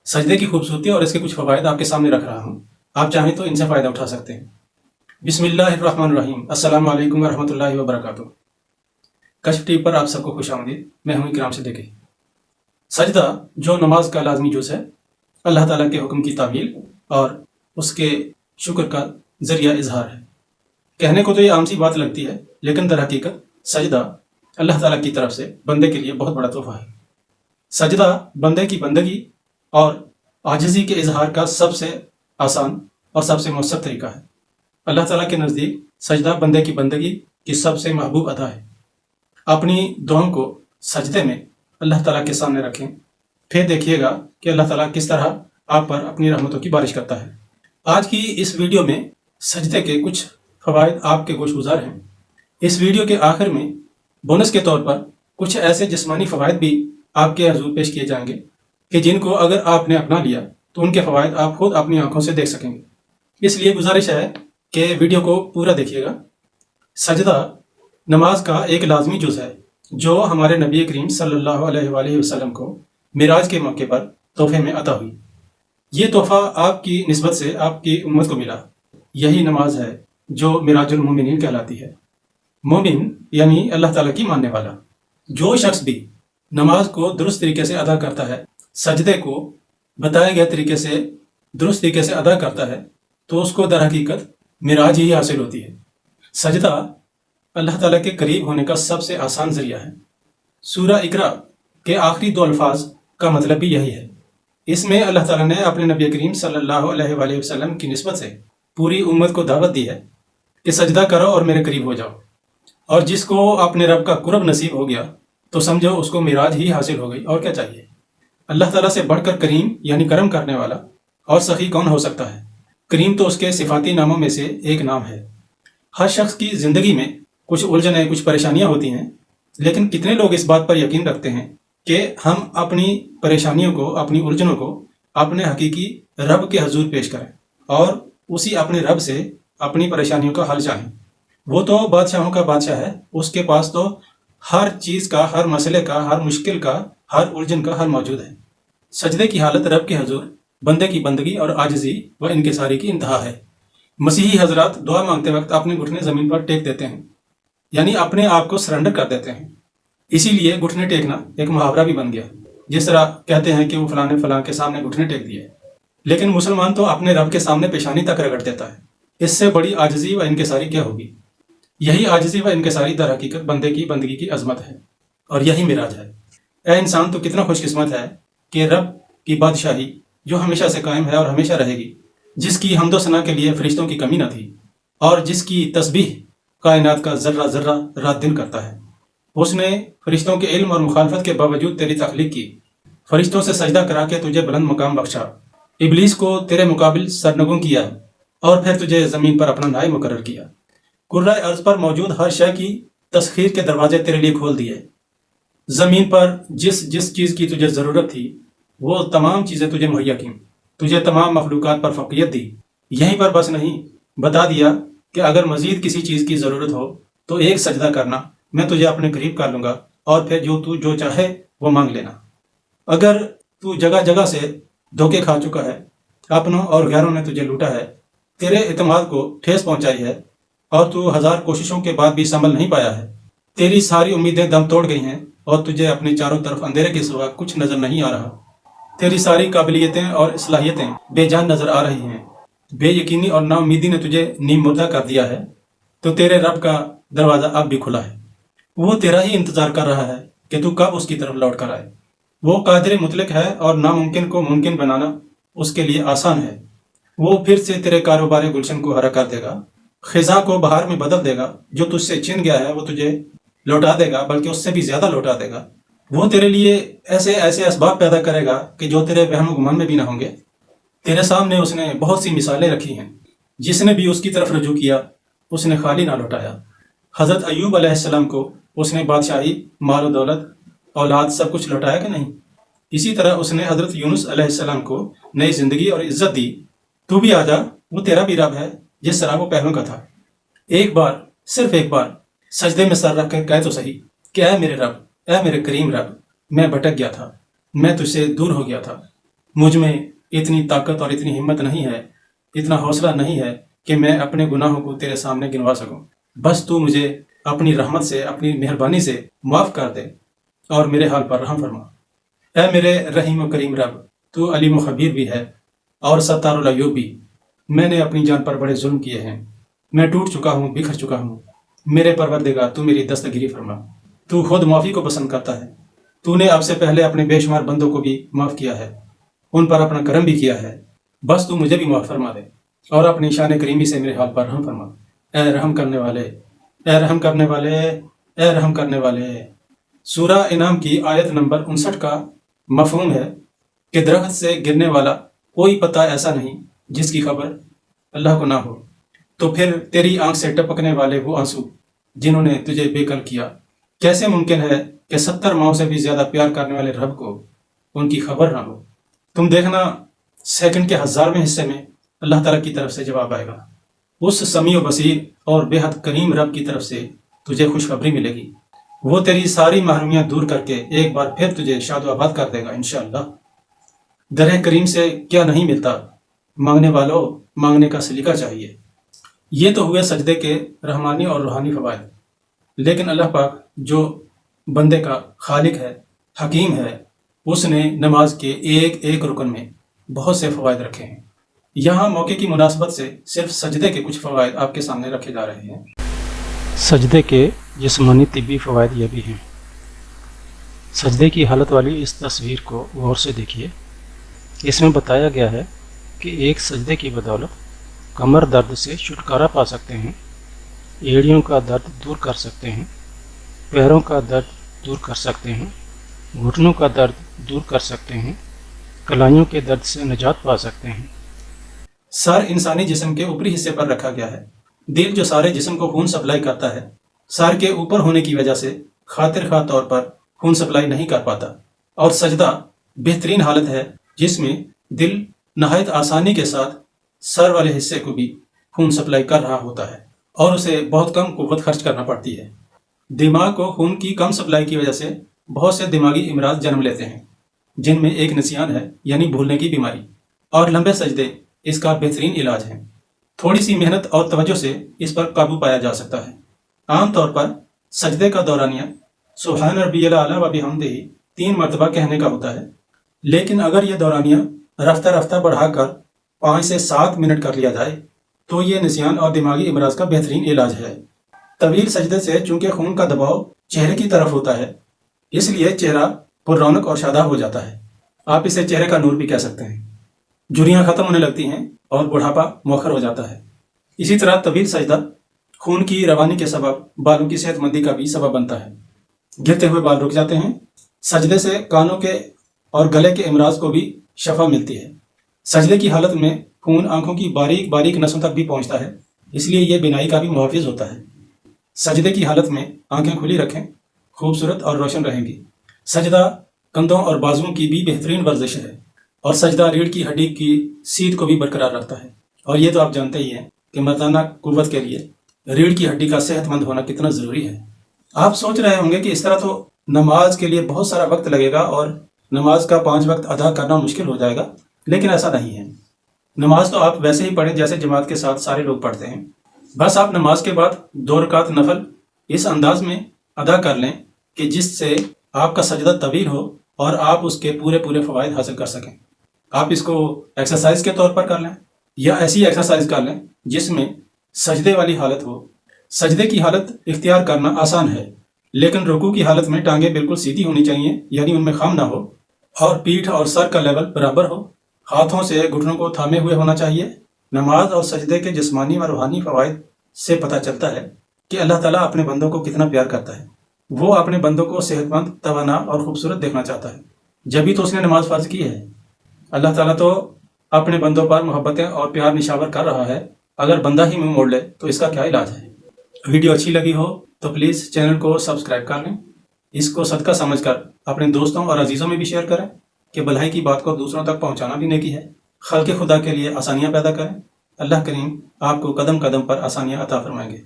सजदे की खूबसूरती और इसके कुछ फ़वाइद आपके सामने रख रहा हूँ। आप चाहें तो इनसे फ़ायदा उठा सकते हैं। बिस्मिल्लाहिर्रहमानिर्रहीम। अस्सलाम वालेकुम वरहमतुल्लाहि वबरकातुहू। कश्फ टीवी पर आप सबको खुशामदीद। मैं हूँ इकराम सिद्दीकी। सजदा जो नमाज का लाजमी जुज़ है, अल्लाह ताला के हुक्म की तामील और उसके शुक्र का ज़रिया इजहार है। कहने को तो ये आम सी बात लगती है, लेकिन दर हकीकत सजदा अल्लाह ताला की तरफ से बंदे के लिए बहुत बड़ा तोहफा है। सजदा बंदे की बंदगी और आजिज़ी के इजहार का सबसे आसान और सबसे मौसर तरीका है। अल्लाह ताला के नज़दीक सजदा बंदे की बंदगी की सबसे महबूब अदा है। अपनी दुआओं को सजदे में अल्लाह ताला के सामने रखें, फिर देखिएगा कि अल्लाह ताला किस तरह आप पर अपनी रहमतों की बारिश करता है। आज की इस वीडियो में सजदे के कुछ फ़वाइद आपके गोशगुजार हैं। इस वीडियो के आखिर में बोनस के तौर पर कुछ ऐसे जिस्मानी फ़वाइद भी आपके हज़ूर पेश किए जाएंगे कि जिनको अगर आपने अपना लिया तो उनके फ़वाइद आप खुद अपनी आंखों से देख सकेंगे। इसलिए गुजारिश है कि वीडियो को पूरा देखिएगा। सजदा नमाज का एक लाजमी जुज़ है जो हमारे नबी करीम सल्लल्लाहु अलैहि वसल्लम को मिराज के मौके पर तोहफे में अता हुई। ये तोहफा आपकी निस्बत से आपकी उम्मत को मिला। यही नमाज है जो मिराजुल मोमिनीन कहलाती है। मोमिन यानी अल्लाह ताला की मानने वाला। जो शख्स भी नमाज को दुरुस्त तरीके से अदा करता है, सजदे को बताए गए तरीके से दुरुस्त तरीके से अदा करता है, तो उसको दर हकीकत मिराज ही हासिल होती है। सजदा अल्लाह ताला के करीब होने का सबसे आसान जरिया है। सूरा इकरा के आखिरी दो अल्फाज का मतलब भी यही है। इसमें अल्लाह ताला ने अपने नबी करीम सल्लल्लाहु अलैहि वसल्लम की निस्बत से पूरी उम्मत को दावत दी है कि सजदा करो और मेरे करीब हो जाओ। और जिसको अपने रब का कुर्ब नसीब हो गया तो समझो उसको मिराज ही हासिल हो गई। और क्या चाहिए। अल्लाह ताला से बढ़कर करीम यानी करम करने वाला और सखी कौन हो सकता है। करीम तो उसके सिफाती नामों में से एक नाम है। हर शख्स की ज़िंदगी में कुछ उलझनें, कुछ परेशानियां होती हैं, लेकिन कितने लोग इस बात पर यकीन रखते हैं कि हम अपनी परेशानियों को, अपनी उलझनों को अपने हकीकी रब के हजूर पेश करें और उसी अपने रब से अपनी परेशानियों का हल चाहें। वो तो बादशाहों का बादशाह है, उसके पास तो हर चीज़ का, हर मसले का, हर मुश्किल का, हर उलझन का हल मौजूद है। सजदे की हालत रब के हजूर बंदे की बंदगी और आजिज़ी व इनकिसारी की इंतहा है। मसीही हजरात दुआ मांगते वक्त अपने घुटने ज़मीन पर टेक देते हैं, यानी अपने आप को सरेंडर कर देते हैं। इसीलिए घुटने टेकना एक मुहावरा भी बन गया। जिस तरह कहते हैं कि वो फलाने फलां के सामने घुटने टेक दिए, लेकिन मुसलमान तो अपने रब के सामने पेशानी तक रगड़ देता है। इससे बड़ी आजिज़ी व इनकिसारी क्या होगी। यही आजिज़ी व इनकिसारी दर हकीकत बंदे की बंदगी की अजमत है और यही मिराज है। ऐ इंसान तो कितना खुशकिस्मत है कि रब की बादशाही जो हमेशा से कायम है और हमेशा रहेगी, जिसकी हम्दो सना के लिए फरिश्तों की कमी न थी और जिसकी तस्बीह कायनात का जर्रा जर्रा रात दिन करता है। उसने फरिश्तों के इल्म और मुखालफत के बावजूद तेरी तख्लीक की, फरिश्तों से सजदा करा के तुझे बुलंद मकाम बख्शा, इबलीस को तेरे मुकाबिल सरनगुं किया और फिर तुझे ज़मीन पर अपना नायब मुकर्रर किया। कुर्राए अर्ज़ पर मौजूद हर शय की तस्खीर के दरवाजे तेरे लिए खोल दिए। ज़मीन पर जिस जिस चीज़ की तुझे ज़रूरत थी वो तमाम चीज़ें तुझे मुहैया की। तुझे तमाम मखलूक़ात पर फ़ौक़ियत दी। यहीं पर बस नहीं, बता दिया कि अगर मज़ीद किसी चीज़ की ज़रूरत हो तो एक सजदा करना, मैं तुझे अपने करीब कर लूँगा और फिर तू जो चाहे वो मांग लेना। अगर तू जगह जगह से धोखे खा चुका है, अपनों और गैरों ने तुझे लूटा है, तेरे इत्मीनान को ठेस पहुंचाई है और तू हजार कोशिशों के बाद भी संभल नहीं पाया है, तेरी सारी उम्मीदें दम तोड़ गई हैं और तुझे अपने चारों तरफ अंधेरे के सिवा कुछ नजर नहीं आ रहा, तेरी सारी काबिलियतें और सलाहियतें बेजान नजर आ रही हैं, बेयकीनी और नाउमीदी ने तुझे नीम मुर्दा कर दिया है, तो तेरे रब का दरवाज़ा अब भी खुला है। वो तेरा ही इंतज़ार कर रहा है कि तू कब उसकी तरफ लौट कर आए। वो कादिर मुतलक है और नामुमकिन को मुमकिन बनाना उसके लिए आसान है। वो फिर से तेरे कारोबार गुलशन को हरा कर देगा, खिजा को बहार में बदल देगा। जो तुझसे छिन गया है वो तुझे लौटा देगा, बल्कि उससे भी ज़्यादा लौटा देगा। वो तेरे लिए ऐसे ऐसे असबाब पैदा करेगा कि जो तेरे वहम गुमान में भी ना होंगे। तेरे सामने उसने बहुत सी मिसालें रखी हैं, जिसने भी उसकी तरफ रजू किया उसने खाली ना लौटाया। हज़रत अय्यूब अलैहिस्सलाम को उसने बादशाही, माल और दौलत, औलाद सब कुछ लौटाया कि नहीं। इसी तरह उसने हज़रत यूनुस अलैहिस्सलाम को नई ज़िंदगी और इज़्ज़त दी। तू भी आजा, वो तेरा भी रब है जिस तरह वो पहलों का था। एक बार, सिर्फ एक बार सजदे में सर रख कर कह तो सही कि ऐ मेरे रब, ऐ मेरे करीम रब, मैं भटक गया था, मैं तुझसे दूर हो गया था, مجھ میں اتنی طاقت اور اتنی ہمت نہیں ہے، اتنا حوصلہ نہیں ہے کہ میں اپنے گناہوں کو تیرے سامنے گنوا سکوں۔ بس تو مجھے اپنی رحمت سے، اپنی مہربانی سے معاف کر دے اور میرے حال پر رحم فرما۔ اے میرے رحیم و کریم رب، تو علیم و خبیر بھی ہے اور ستار العیوب بھی۔ میں نے اپنی جان پر بڑے ظلم کیے ہیں، میں ٹوٹ چکا ہوں، بکھر چکا ہوں۔ میرے پروردگار تو میری دستگیری فرما۔ تو خود معافی کو پسند کرتا ہے۔ تو نے اب سے پہلے اپنے بے شمار بندوں کو بھی معاف کیا ہے، ان پر اپنا کرم بھی کیا ہے۔ بس تو مجھے بھی معاف فرما دے اور اپنی شان کریمی سے میرے حال پر رحم فرما۔ اے رحم کرنے والے، اے رحم کرنے والے، اے رحم کرنے والے۔ سورہ انعام کی آیت نمبر 59 کا مفہوم ہے کہ درخت سے گرنے والا کوئی پتا ایسا نہیں جس کی خبر اللہ کو نہ ہو۔ تو پھر تیری آنکھ سے ٹپکنے والے وہ آنسو جنہوں نے تجھے بے کل کیا، کیسے ممکن ہے کہ 70 ماؤں سے بھی زیادہ پیار کرنے والے رب کو ان کی خبر نہ ہو؟ تم دیکھنا سیکنڈ کے 1000ویں حصے میں اللہ تعالیٰ کی طرف سے جواب آئے گا۔ اس سمیع و بصیر اور بے حد کریم رب کی طرف سے تجھے خوشخبری ملے گی۔ وہ تیری ساری محرومیاں دور کر کے ایک بار پھر تجھے شاد و آباد کر دے گا انشاءاللہ۔ در کریم سے کیا نہیں ملتا؟ مانگنے والوں، مانگنے کا سلیقہ چاہیے۔ یہ تو ہوئے سجدے کے رحمانی اور روحانی فوائد، لیکن اللہ پاک جو بندے کا خالق ہے، حکیم ہے، اس نے نماز کے ایک ایک رکن میں بہت سے فوائد رکھے ہیں۔ یہاں موقع کی مناسبت سے صرف سجدے کے کچھ فوائد آپ کے سامنے رکھے جا رہے ہیں۔ سجدے کے جسمانی طبی فوائد یہ بھی ہیں۔ سجدے کی حالت والی اس تصویر کو غور سے دیکھیے۔ اس میں بتایا گیا ہے کہ ایک سجدے کی بدولت کمر درد سے چھٹکارا پا سکتے ہیں، ایڑیوں کا درد دور کر سکتے ہیں، پیروں کا درد دور کر سکتے ہیں، گھٹنوں کا درد دور کر سکتے ہیں، کلائیوں کے درد سے نجات پا سکتے ہیں۔ سر انسانی جسم کے اوپری حصے پر رکھا گیا ہے۔ دل جو سارے جسم کو خون سپلائی کرتا ہے، سر کے اوپر ہونے کی وجہ سے خاطر خواہ طور پر خون سپلائی نہیں کر پاتا، اور سجدہ بہترین حالت ہے جس میں دل نہایت آسانی کے ساتھ سر والے حصے کو بھی خون سپلائی کر رہا ہوتا ہے اور اسے بہت کم قوت خرچ کرنا پڑتی ہے۔ دماغ کو خون کی کم سپلائی کی وجہ سے بہت سے دماغی امراض جنم لیتے ہیں، جن میں ایک نسیان ہے، یعنی بھولنے کی بیماری، اور لمبے سجدے اس کا بہترین علاج ہے۔ تھوڑی سی محنت اور توجہ سے اس پر قابو پایا جا سکتا ہے۔ عام طور پر سجدے کا دورانیہ سبحان ربی الاعلیٰ و بحمدہ 3 مرتبہ کہنے کا ہوتا ہے، لیکن اگر یہ دورانیہ رفتہ رفتہ بڑھا کر 5 سے 7 منٹ کر لیا جائے تو یہ نسیان اور دماغی امراض کا بہترین علاج ہے۔ طویل سجدے سے چونکہ خون کا دباؤ چہرے کی طرف ہوتا ہے، اس لیے چہرہ پر رونق اور شاداب ہو جاتا ہے۔ آپ اسے چہرے کا نور بھی کہہ سکتے ہیں۔ جھریاں ختم ہونے لگتی ہیں اور بڑھاپا مؤخر ہو جاتا ہے۔ اسی طرح طویل سجدہ خون کی روانی کے سبب بالوں کی صحت مندی کا بھی سبب بنتا ہے۔ گرتے ہوئے بال رک جاتے ہیں۔ سجدے سے کانوں کے اور گلے کے امراض کو بھی شفا ملتی ہے۔ سجدے کی حالت میں خون آنکھوں کی باریک باریک نسوں تک بھی پہنچتا ہے، اس لیے یہ بینائی کا بھی محافظ ہوتا ہے۔ سجدے کی حالت میں آنکھیں کھلی رکھیں، خوبصورت اور روشن رہیں گی۔ سجدہ کندھوں اور بازوؤں کی بھی بہترین ورزش ہے، اور سجدہ ریڑھ کی ہڈی کی سیدھ کو بھی برقرار رکھتا ہے۔ اور یہ تو آپ جانتے ہی ہیں کہ مردانہ قوت کے لیے ریڑھ کی ہڈی کا صحت مند ہونا کتنا ضروری ہے۔ آپ سوچ رہے ہوں گے کہ اس طرح تو نماز کے لیے بہت سارا وقت لگے گا اور نماز کا 5 وقت ادا کرنا مشکل ہو جائے گا، لیکن ایسا نہیں ہے۔ نماز تو آپ ویسے ہی پڑھیں جیسے جماعت کے ساتھ سارے لوگ پڑھتے ہیں۔ بس آپ نماز کے بعد 2 رکعت نفل اس انداز میں ادا کر لیں کہ جس سے آپ کا سجدہ طویل ہو اور آپ اس کے پورے فوائد حاصل کر سکیں۔ آپ اس کو ایکسرسائز کے طور پر کر لیں یا ایسی ایکسرسائز کر لیں جس میں سجدے والی حالت ہو۔ سجدے کی حالت اختیار کرنا آسان ہے، لیکن رکوع کی حالت میں ٹانگیں بالکل سیدھی ہونی چاہیے، یعنی ان میں خم نہ ہو، اور پیٹھ اور سر کا لیول برابر ہو۔ ہاتھوں سے گھٹنوں کو تھامے ہوئے ہونا چاہیے۔ نماز اور سجدے کے جسمانی و روحانی فوائد سے پتہ چلتا ہے کہ اللہ تعالیٰ اپنے بندوں کو کتنا پیار کرتا ہے۔ وہ اپنے بندوں کو صحت مند، توانا اور خوبصورت دیکھنا چاہتا ہے، جبھی تو اس نے نماز فرض کی ہے۔ اللہ تعالیٰ تو اپنے بندوں پر محبتیں اور پیار نشاور کر رہا ہے، اگر بندہ ہی منہ موڑ لے تو اس کا کیا علاج ہے؟ ویڈیو اچھی لگی ہو تو پلیز چینل کو سبسکرائب کر لیں۔ اس کو صدقہ سمجھ کر اپنے دوستوں اور عزیزوں میں بھی شیئر کریں کہ بھلائی کی بات کو دوسروں تک پہنچانا بھی نیکی ہے۔ خلق خدا کے لیے آسانیاں پیدا کریں۔ اللہ کریم آپ کو قدم قدم پر آسانیاں عطا فرمائیں گے۔